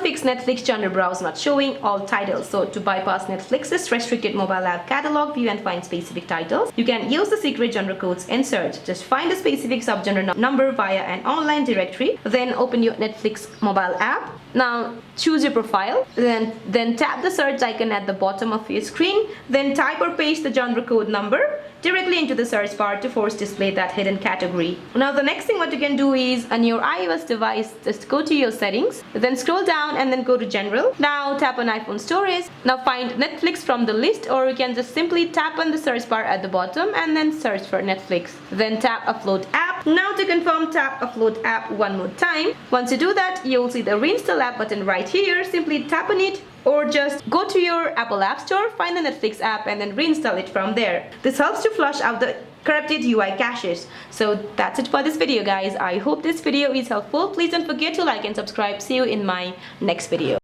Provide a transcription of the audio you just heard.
fix Netflix genre browse not showing all titles. So to bypass Netflix's restricted mobile app catalog view and find specific titles, you can use the secret genre codes in search. Just find a specific subgenre number via an online directory. Then open your Netflix mobile app. Now choose your profile. Then tap the search icon at the bottom of your screen. Then type or paste the genre code number directly into the search bar to force display that hidden category. Now the next thing what you can do is on your iOS device, just go to your settings, then scroll down and then go to general. Now tap on iPhone storage. Now find Netflix from the list, or you can just simply tap on the search bar at the bottom and then search for Netflix. Then tap upload app. Now to confirm, tap upload app one more time. Once you do that, you will see the reinstall app button right here. Simply tap on it, or just go to your Apple App Store, find the Netflix app and then reinstall it from there. This helps to flush out the corrupted UI caches. So that's it for this video, guys. I hope this video is helpful. Please don't forget to like and subscribe. See you in my next video.